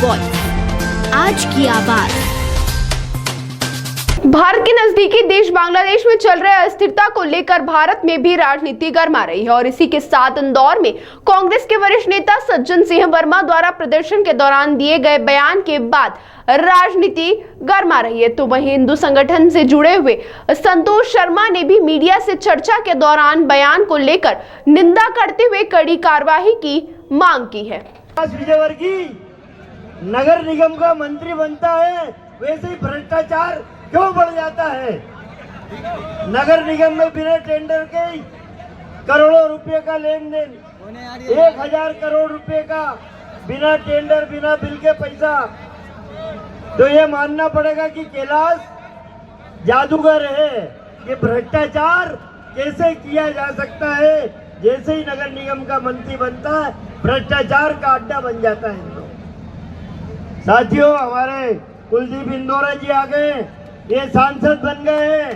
Voice, आज की आवाज। भारत के नजदीकी देश बांग्लादेश में चल रहे अस्थिरता को लेकर भारत में भी राजनीति गर्मा रही है और इसी के साथ इंदौर में कांग्रेस के वरिष्ठ नेता सज्जन सिंह वर्मा द्वारा प्रदर्शन के दौरान दिए गए बयान के बाद राजनीति गर्मा रही है। तो वहीं हिंदू संगठन से जुड़े हुए संतोष शर्मा ने भी मीडिया से चर्चा के दौरान बयान को लेकर निंदा करते हुए कड़ी कार्रवाई की मांग की है। विजयवर्गीय नगर निगम का मंत्री बनता है, वैसे ही भ्रष्टाचार क्यों बढ़ जाता है? नगर निगम में बिना टेंडर के करोड़ों रुपए का लेन देन, 1000 करोड़ रुपए का बिना टेंडर बिना बिल के पैसा। तो ये मानना पड़ेगा कि कैलाश जादूगर है। ये भ्रष्टाचार कैसे किया जा सकता है? जैसे ही नगर निगम का मंत्री बनता है, भ्रष्टाचार का अड्डा बन जाता है। साथियों, हमारे कुलदीप इंदौरा जी आ गए, ये सांसद बन गए हैं।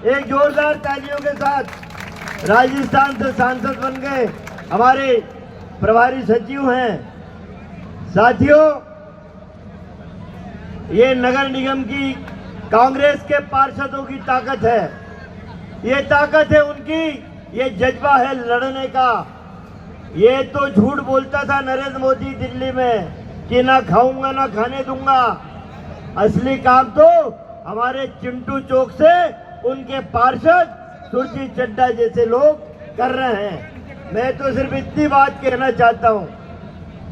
एक जोरदार तालियों के साथ राजस्थान से सांसद बन गए, हमारे प्रभारी सचिव हैं। साथियों, ये नगर निगम की कांग्रेस के पार्षदों की ताकत है, ये ताकत है उनकी, ये जज्बा है लड़ने का। ये तो झूठ बोलता था नरेंद्र मोदी दिल्ली में कि ना खाऊंगा ना खाने दूंगा। असली काम तो हमारे चिंटू चौक से उनके पार्षद सुरजीत चड्डा जैसे लोग कर रहे हैं। मैं तो सिर्फ इतनी बात कहना चाहता हूं,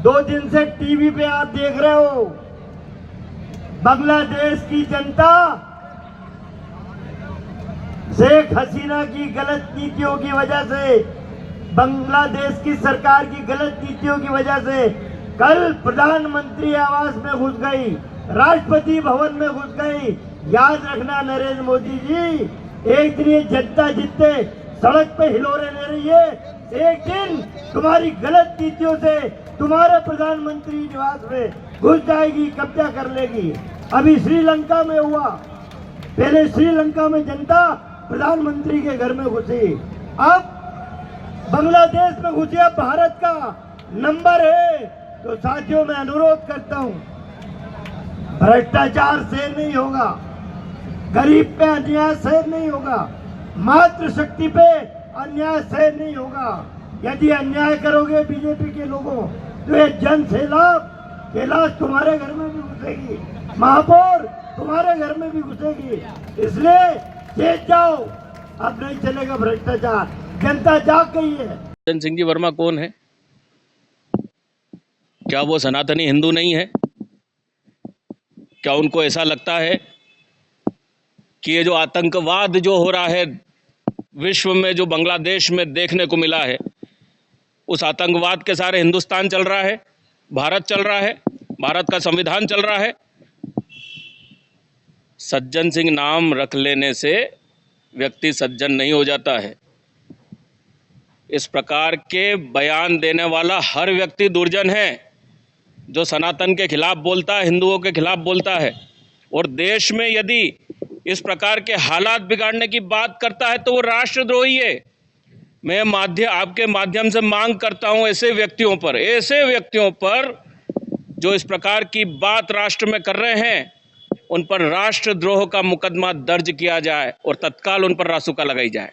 2 दिन से टीवी पे आप देख रहे हो, बांग्लादेश की जनता शेख हसीना की गलत नीतियों की वजह से, बांग्लादेश की सरकार की गलत नीतियों की वजह से कल प्रधानमंत्री आवास में घुस गई, राष्ट्रपति भवन में घुस गई। याद रखना नरेंद्र मोदी जी, एक दिन ये जनता जितने सड़क पे हिलोरे ले रही है, एक दिन तुम्हारी गलत नीतियों से तुम्हारे प्रधानमंत्री निवास में घुस जाएगी, कब्जा कर लेगी। अभी श्रीलंका में हुआ, पहले श्रीलंका में जनता प्रधानमंत्री के घर में घुसी, अब बांग्लादेश में घुसी। अब भारत का नंबर है। तो साथियों, मैं अनुरोध करता हूं, भ्रष्टाचार से नहीं होगा, गरीब पे अन्याय से नहीं होगा, मातृशक्ति पे अन्याय से नहीं होगा। यदि अन्याय करोगे बीजेपी के लोगों, तो ये जन सैलाब कैलाश तुम्हारे घर में भी घुसेगी, महापौर तुम्हारे घर में भी घुसेगी। इसलिए चेत जाओ, अब नहीं चलेगा भ्रष्टाचार, जनता जाग गई है। सज्जन सिंह जी वर्मा कौन है? क्या वो सनातनी हिंदू नहीं है? क्या उनको ऐसा लगता है कि ये जो आतंकवाद जो हो रहा है विश्व में, जो बांग्लादेश में देखने को मिला है, उस आतंकवाद के सारे हिंदुस्तान चल रहा है, भारत चल रहा है, भारत का संविधान चल रहा है? सज्जन सिंह नाम रख लेने से व्यक्ति सज्जन नहीं हो जाता है। इस प्रकार के बयान देने वाला हर व्यक्ति दुर्जन है, जो सनातन के खिलाफ बोलता है, हिंदुओं के खिलाफ बोलता है। और देश में यदि इस प्रकार के हालात बिगाड़ने की बात करता है तो वो राष्ट्रद्रोही है। मैं आपके माध्यम से मांग करता हूं ऐसे व्यक्तियों पर जो इस प्रकार की बात राष्ट्र में कर रहे हैं, उन पर राष्ट्रद्रोह का मुकदमा दर्ज किया जाए और तत्काल उन पर रासुका लगाई जाए।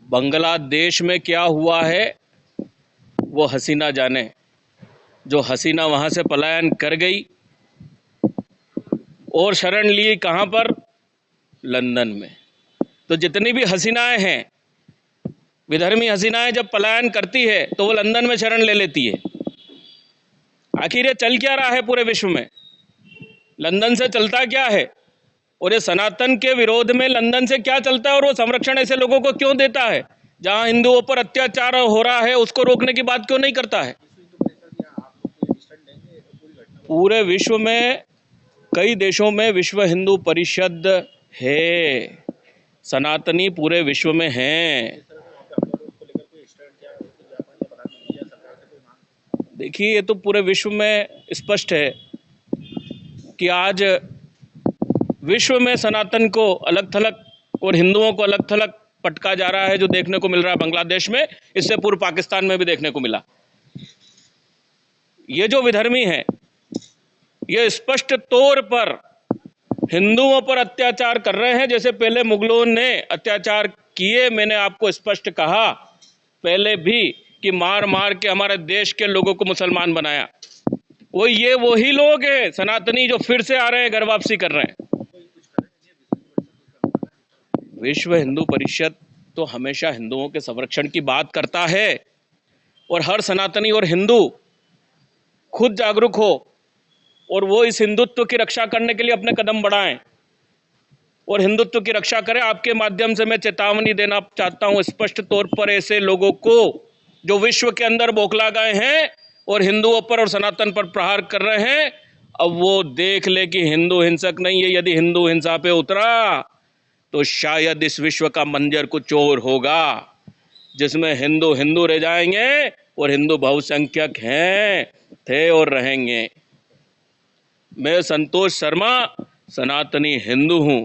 बांग्लादेश में क्या हुआ है वो हसीना जाने। जो हसीना वहां से पलायन कर गई और शरण ली कहां पर? लंदन में। तो जितनी भी हसीनाएं हैं, विधर्मी हसीनाएं जब पलायन करती है तो वो लंदन में शरण ले लेती है। आखिर ये चल क्या रहा है पूरे विश्व में? लंदन से चलता क्या है? और ये सनातन के विरोध में लंदन से क्या चलता है? और वो संरक्षण ऐसे लोगों को क्यों देता है? जहां हिंदुओं पर अत्याचार हो रहा है उसको रोकने की बात क्यों नहीं करता है? पूरे विश्व में कई देशों में विश्व हिंदू परिषद है, सनातनी पूरे विश्व में हैं। देखिए, ये तो पूरे विश्व में स्पष्ट है कि आज विश्व में सनातन को अलग थलग और हिंदुओं को अलग थलग पटका जा रहा है, जो देखने को मिल रहा है बांग्लादेश में, इससे पूर्व पाकिस्तान में भी देखने को मिला। ये जो विधर्मी हैं, ये स्पष्ट तौर पर हिंदुओं पर अत्याचार कर रहे हैं, जैसे पहले मुगलों ने अत्याचार किए। मैंने आपको स्पष्ट कहा पहले भी कि मार मार के हमारे देश के लोगों को मुसलमान बनाया। ये वही लोग हैं सनातनी जो फिर से आ रहे हैं, घर वापसी कर रहे हैं। विश्व हिंदू परिषद तो हमेशा हिंदुओं के संरक्षण की बात करता है, और हर सनातनी और हिंदू खुद जागरूक हो और वो इस हिंदुत्व की रक्षा करने के लिए अपने कदम बढ़ाएं और हिंदुत्व की रक्षा करें। आपके माध्यम से मैं चेतावनी देना चाहता हूं स्पष्ट तौर पर ऐसे लोगों को जो विश्व के अंदर बौखला गए हैं और हिंदुओं पर और सनातन पर प्रहार कर रहे हैं। अब वो देख ले कि हिंदू हिंसक नहीं है। यदि हिंदू हिंसा पे उतरा तो शायद इस विश्व का मंजर कुछ और होगा, जिसमें हिंदू हिंदू रह जाएंगे और हिंदू बहुसंख्यक हैं, थे और रहेंगे। मैं संतोष शर्मा सनातनी हिंदू हूं।